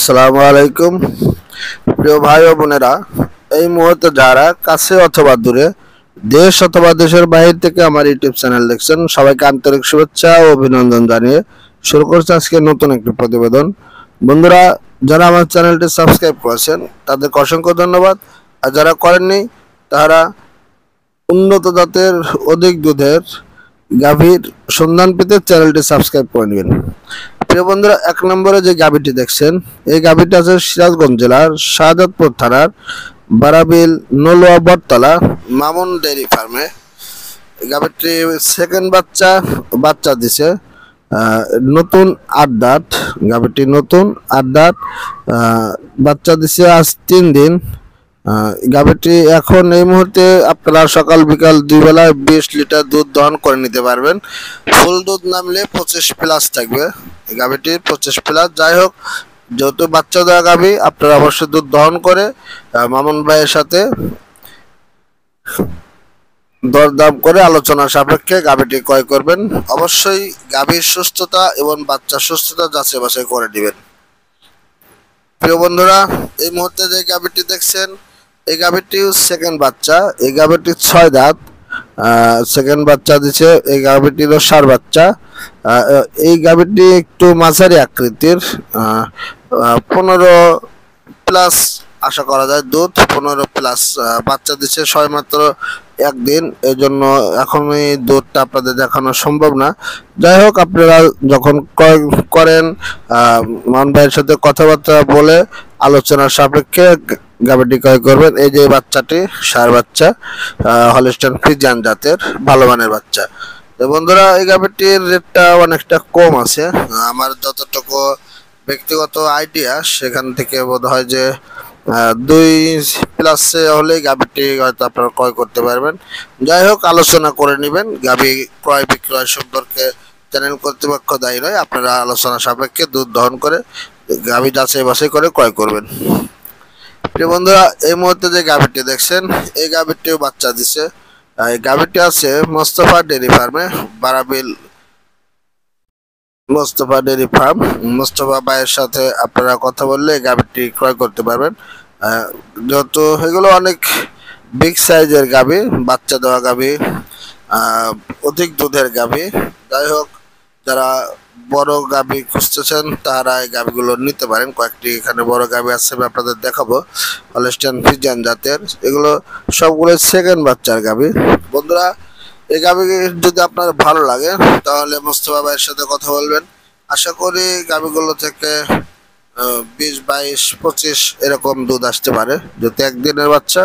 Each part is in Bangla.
আসসালামু আলাইকুম প্রিয় ভাই ও বোনেরা, এই মুহূর্তে যারা কাছে অথবা দূরে, দেশ অথবা দেশের বাইরে থেকে আমার ইউটিউব চ্যানেল দেখছেন, সবাইকে আন্তরিক শুভেচ্ছা ও অভিনন্দন জানিয়ে শুরু করছে আজকে নতুন একটি প্রতিবেদন। বন্ধুরা, যারা আমার চ্যানেলটি সাবস্ক্রাইব করেছেন তাদেরকে অসংখ্য ধন্যবাদ, আর যারা করেননি তারা উন্নত জাতের অধিক দুধের গাভীর সন্ধান পেতে চ্যানেলটি সাবস্ক্রাইব করে নেবেন। প্রিয় বন্ধুরা, এক নম্বরে যে গাভীটি দেখছেন, এই গাভীটি আছে সিরাজগঞ্জ জেলার শাহজাদপুর থানার বারাবিল নলুয়া বটতলা মামুন ডেয়ারি ফার্মে। গাভীটি সেকেন্ড বাচ্চা দিছে, নতুন 8 দাঁত। গাভীটি নতুন 8 দাঁত, বাচ্চা দিছে আজ 3 দিন। গাভীটি এখন এই মুহূর্তে আপনারা সকাল বিকাল 2 বেলায় 20 লিটার দুধ দহন করে নিতে পারবেন। ফুল দুধ নামলে 25 প্লাস থাকবে। গাভীটির 25 প্লাস। যাই হোক, যেহেতু বাচ্চা দেওয়া গাভী, আপনারা অবশ্যই দুধ দহন করে মামুন ভাইয়ের সাথে দরদাম করে আলোচনা সাপেক্ষে গাভীটি ক্রয় করবেন। অবশ্যই গাভীর সুস্থতা এবং বাচ্চার সুস্থতা যাচাই বাছাই করে দিবেন। প্রিয় বন্ধুরা, এই মুহূর্তে যে গাভীটি দেখছেন, এই গাভীটিও সেকেন্ড বাচ্চা। এই গাভীটি 6 দাঁত, সেকেন্ড বাচ্চা দিচ্ছে। এই গাভীটিরও সার বাচ্চা। এই গাভীটি একটু মাঝারি আকৃতির, 15 প্লাস আশা করা যায় দুধ। 15 প্লাস বাচ্চা দিচ্ছে সবেমাত্র 1 দিন, এই জন্য এখন এই দুধটা আপনাদের দেখানো সম্ভব না। যাই হোক, আপনারা যখন ক্রয় করেন মান ভাইয়ের সাথে কথাবার্তা বলে আলোচনার সাপেক্ষে গাভীটি ক্রয় করবেন। এই যে বাচ্চাটি ষাঁড় বাচ্চা, হলিস্টাইন ফ্রিজিয়ান জাতের ভালো মানের বাচ্চা। তো বন্ধুরা, এই গাভীটির রেটটা অনেকটা কম আছে। আমার যতটুকু ব্যক্তিগত আইডিয়া, সেখান থেকে বোধ হয় যে 2 প্লাসে হলেই গাভীটি হয়তো আপনারা ক্রয় করতে পারবেন। যাই হোক, আলোচনা করে নেবেন। গাভী ক্রয় বিক্রয় সম্পর্কে চ্যানেল কর্তৃপক্ষ দায়ী নয়। আপনারা আলোচনা সাপেক্ষে দুধ দহন করে গাভী যাচাই বাছাই করে ক্রয় করবেন। প্রিয় বন্ধুরা, এই মুহূর্তে যে গাভীটি দেখছেন, এই গাভীটিও বাচ্চা দিছে। এই গাভীটি আছে মোস্তফা ডেয়ারি ফার্মে, বারাবিল মোস্তফা ডেয়ারি ফার্ম। মোস্তফা ভাইয়ের সাথে আপনারা কথা বললে গাভীটি ক্রয় করতে পারবেন। যেহেতু এগুলো অনেক বিগ সাইজের গাভী, বাচ্চা দেওয়া গাভী, অধিক দুধের গাভী। যাই হোক, যারা বড় গাভী খুঁজতেছেন তারা এই গাভীগুলো নিতে পারেন। কয়েকটি এখানে বড় গাভী আছে, আমি আপনাদের দেখাবো। হলিস্টাইন ফ্রিজিয়ান জাতের, এগুলো সবগুলো সেকেন্ড বাচ্চার গাভী। বন্ধুরা, এই গাভী যদি আপনার ভালো লাগে তাহলে মোস্তফা ভাইয়ের সাথে কথা বলবেন। আশা করি গাভীগুলো থেকে 20, 22, 25 এরকম দুধ আসতে পারে। যদি একদিনের বাচ্চা,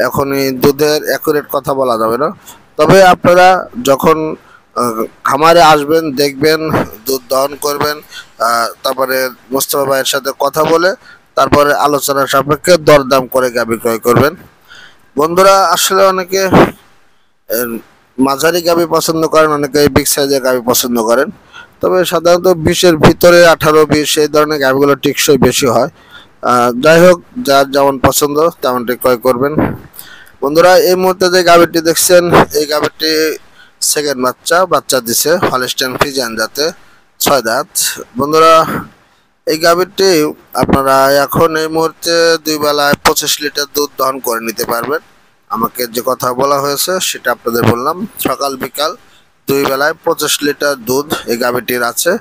এখনই দুধের অ্যাকুরেট কথা বলা যাবে না। তবে আপনারা যখন খামারে আসবেন, দেখবেন, দুধ দহন করবেন, তারপরে মোস্তফা ভাইয়ের সাথে কথা বলে তারপরে আলোচনার সাপেক্ষে দরদাম করে গাভী ক্রয় করবেন। বন্ধুরা, আসলে অনেকে মাঝারি গাভী পছন্দ করেন, অনেকে বিগ সাইজের গাভী পছন্দ করেন। তবে সাধারণত 20-এর ভিতরে 18-20 এই ধরনের গাভীগুলো টিকসই বেশি হয়। যাই হোক, যার যেমন পছন্দ তেমনটি ক্রয় করবেন। বন্ধুরা, এই মুহূর্তে যে গাভীটি দেখছেন, এই গাভীটি সেকেন্ড বাচ্চা দিছে, হলিস্টাইন ফ্রিজিয়ান জাতে, 6 দাঁত। বন্ধুরা, এই গাভীটি আপনারা এখন এই মুহূর্তে 2 বেলায় 25 লিটার দুধ দহন করে নিতে পারবেন। আমাকে যে কথা বলা হয়েছে সেটা আপনাদের বললাম। সকাল বিকাল 2 বেলায় 25 লিটার দুধ এই গাভীটির আছে।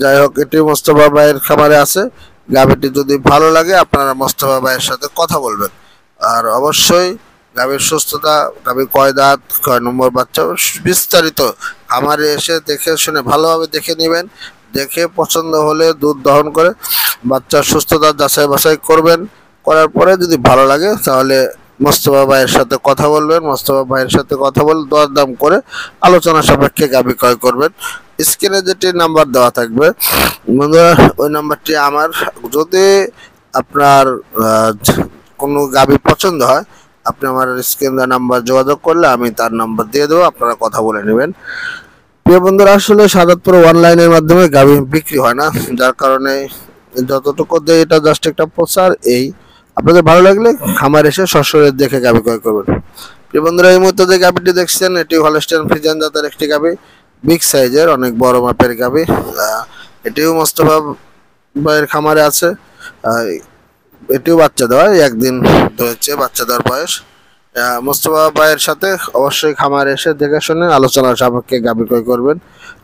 যাই হোক, এটি মোস্তফা ভাইয়ের খামারে আছে। গাভীটি যদি ভালো লাগে আপনারা মোস্তফা ভাইয়ের সাথে কথা বলবেন। আর অবশ্যই গাভীর সুস্থতা, গাভী কয় দাঁত, কয় নম্বর বাচ্চা, বিস্তারিত খামারে এসে দেখে শুনে ভালোভাবে দেখে নেবেন। দেখে পছন্দ হলে দুধ দহন করে বাচ্চার সুস্থতা যাচাই বাছাই করবেন। করার পরে যদি ভালো লাগে তাহলে মোস্তফা ভাইয়ের সাথে কথা বলবেন। মোস্তফা ভাইয়ের সাথে কথা বলে দরদাম করে আলোচনা সাপেক্ষে গাভী ক্রয় করবেন। স্ক্রিনে যেটি নাম্বার দেওয়া থাকবে বন্ধুরা, ওই নাম্বারটি আমার। যদি আপনার কোনো গাভী পছন্দ হয়, আপনি আমার স্ক্রিনে নাম্বার যোগাযোগ করলে আমি তার নাম্বার দিয়ে দেবো, আপনারা কথা বলে নেবেন। প্রিয় বন্ধুরা, আসলে শাহজাদপুর অনলাইনের মাধ্যমে গাভী বিক্রি হয় না, যার কারণে যতটুকু দেয় এটা জাস্ট একটা প্রচার। এই আপনাদের ভালো লাগলে খামার এসে সরাসরি দেখে গাভী ক্রয় করবেন। প্রিয় বন্ধুরা, এই মুহূর্তে যে গাভীটি দেখছেন, এটি হলিস্টাইন ফ্রিজিয়ান জাতের একটি গাভী, বিগ সাইজের, অনেক বড় মাপের গাভী। এটিও মোস্তফা ভাইয়ের খামারে আছে। এটিও বাচ্চা দেওয়া, একদিন হচ্ছে বাচ্চা দেওয়ার বয়স। মোস্তফা ভাইয়ের সাথে অবশ্যই খামার এসে দেখে শুনে আলোচনা সাপেক্ষে গাভী ক্রয় করবেন।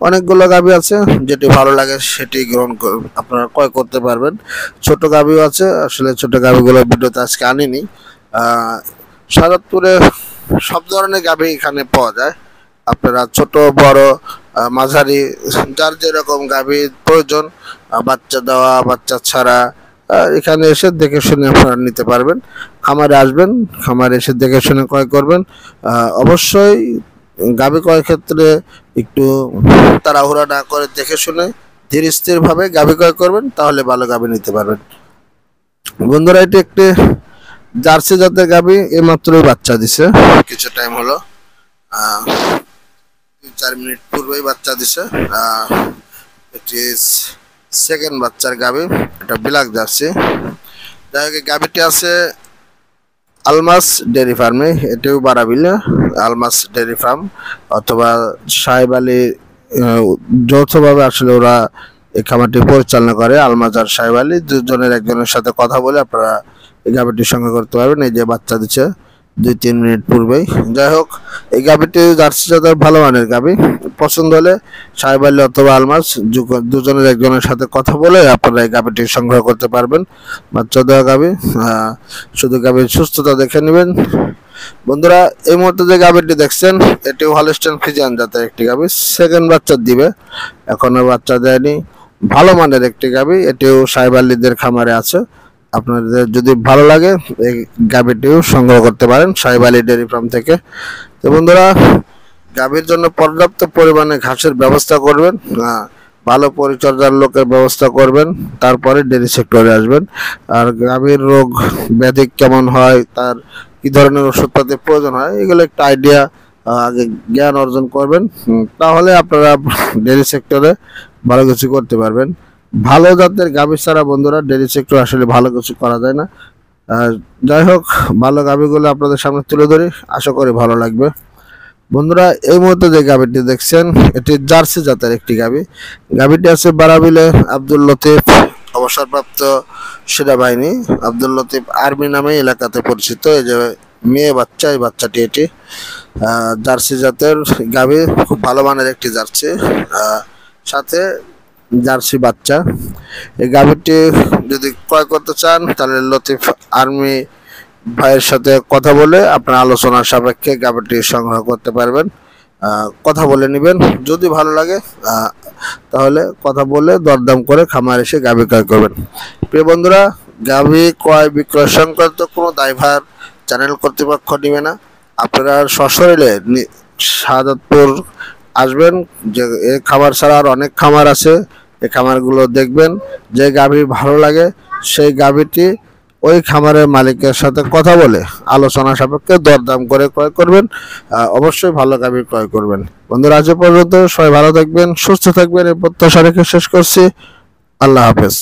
অনেকগুলো গাভী আছে, যেটি ভালো লাগে সেটি গ্রহণ আপনারা ক্রয় করতে পারবেন। ছোট গাভীও আছে, আসলে ছোট গাভীগুলো ভিডিওতে আজকে আনিনি। সারদপুরে সব ধরনের গাভী এখানে পাওয়া যায়। আপনারা ছোট বড় মাঝারি যার যেরকম গাভী প্রয়োজন, বাচ্চা দেওয়া বাচ্চা ছাড়া, এখানে এসে দেখে শুনে আপনারা নিতে পারবেন। খামারে আসবেন, খামারে এসে দেখে শুনে ক্রয় করবেন। অবশ্যই গাভী ক্রয়ের ক্ষেত্রে একটু তাড়াহুড়া না করে দেখে শুনে ধীর স্থিরভাবে গাভী ক্রয় করবেন, তাহলে ভালো গাভী নিতে পারবেন। বন্ধুরা, এটি একটি জার্সি জাতের গাভী, এইমাত্রই বাচ্চা দিছে, কিছু টাইম হলো, 4 মিনিট পূর্বেই বাচ্চা দিছে। এটি সেকেন্ড বাচ্চার গাভী, এটা ব্ল্যাক জার্সি। যাই হোক, গাভীটি আছে আলমাস ডেয়ারি ফার্মে, এটিও বারাবিলে আলমাস ডেয়ারি ফার্ম অথবা সাহেব আলী, যৌথভাবে আসলে ওরা এই খামারটি পরিচালনা করে। আলমাস আর সাহেব আলী দুজনের একজনের সাথে কথা বলে আপনারা এই গাভীটি সংগ্রহ করতে পারবেন। এই যে বাচ্চা দিচ্ছে 2-3 মিনিট পূর্বেই। যাই হোক, এই গাভীটি জার্সি জাতের ভালো মানের গাভী। পছন্দ হলে সাহেব আলী অথবা আলমাস দুজনের একজনের সাথে কথা বলে আপনারা এই গাভীটি সংগ্রহ করতে পারবেন। বাচ্চা দেওয়া গাভী, শুধু গাভীর সুস্থতা দেখে নেবেন। বন্ধুরা, এই মুহূর্তে যে গাভীটি দেখছেন এটি হলস্টাইন ফ্রিজিয়ান জাতের একটি গাভী, সেকেন্ড বাচ্চা দিবে, এখনো বাচ্চা দেয়নি। ভালো মানের একটি গাভী, এটিও সাহেব আলীদের খামারে আছে। আপনাদের যদি ভালো লাগে এই গাভীটিও সংগ্রহ করতে পারেন সাহেব আলী ডেয়ারি ফার্ম থেকে। তো বন্ধুরা, গাভীর জন্য পর্যাপ্ত পরিমাণে ঘাসের ব্যবস্থা করবেন, ভালো পরিচর্যার লোকের ব্যবস্থা করবেন, তারপরে ডেয়ারি সেক্টরে আসবেন। আর গাভীর রোগ ব্যাধি কেমন হয়, তার কি ধরনের ওষুধপাতির প্রয়োজন হয়, এগুলো একটা আইডিয়া আগে জ্ঞান অর্জন করবেন, তাহলে আপনারা ডেয়ারি সেক্টরে ভালো কিছু করতে পারবেন। ভালো জাতের গাভী ছাড়া বন্ধুরা ডেয়ারি সেক্টর আসলে ভালো কিছু করা যায় না। যাই হোক, ভালো গাভীগুলো আপনাদের সামনে তুলে ধরি, আশা করি ভালো লাগবে। বন্ধুরা, এই মুহূর্তে যে গাভীটি দেখছেন এটি জার্সি জাতের একটি গাভী। গাভীটি আছে বারাবিলে আব্দুল লতিফ অবসরপ্রাপ্ত সেনাবাহিনী, আব্দুল লতিফ আর্মি নামে এলাকাতে পরিচিত। এই যে মেয়ে বাচ্চা, এই বাচ্চাটি এটি জার্সি জাতের গাভী, খুব ভালো মানের একটি জার্সি, সাথে জার্সি বাচ্চা। এই গাভীটি যদি ক্রয় করতে চান তাহলে লতিফ আর্মি ভাইয়ের সাথে কথা বলে আপনার আলোচনার সাপেক্ষে গাভীটি সংগ্রহ করতে পারবেন। কথা বলে নেবেন, যদি ভালো লাগে তাহলে কথা বলে দরদাম করে খামার এসে গাভী ক্রয় করবেন। প্রিয় বন্ধুরা, গাভী ক্রয় বিক্রয় সংক্রান্ত কোনো দায়ভার চ্যানেল কর্তৃপক্ষ নেবে না। আপনারা সশরীরে শাহাদাতপুর আসবেন, যে এই খামার ছাড়া আর অনেক খামার আছে, এই খামারগুলো দেখবেন, যে গাভী ভালো লাগে সেই গাভীটি ওই খামারের মালিকের সাথে কথা বলে আলোচনা সাপেক্ষে দরদাম করে ক্রয় করবেন। অবশ্যই ভালো গাভী ক্রয় করবেন। বন্ধুরা, আজ পর্যন্ত সবাই ভালো থাকবেন, সুস্থ থাকবেন, এই প্রত্যাশা রেখে শেষ করছি। আল্লাহ হাফেজ।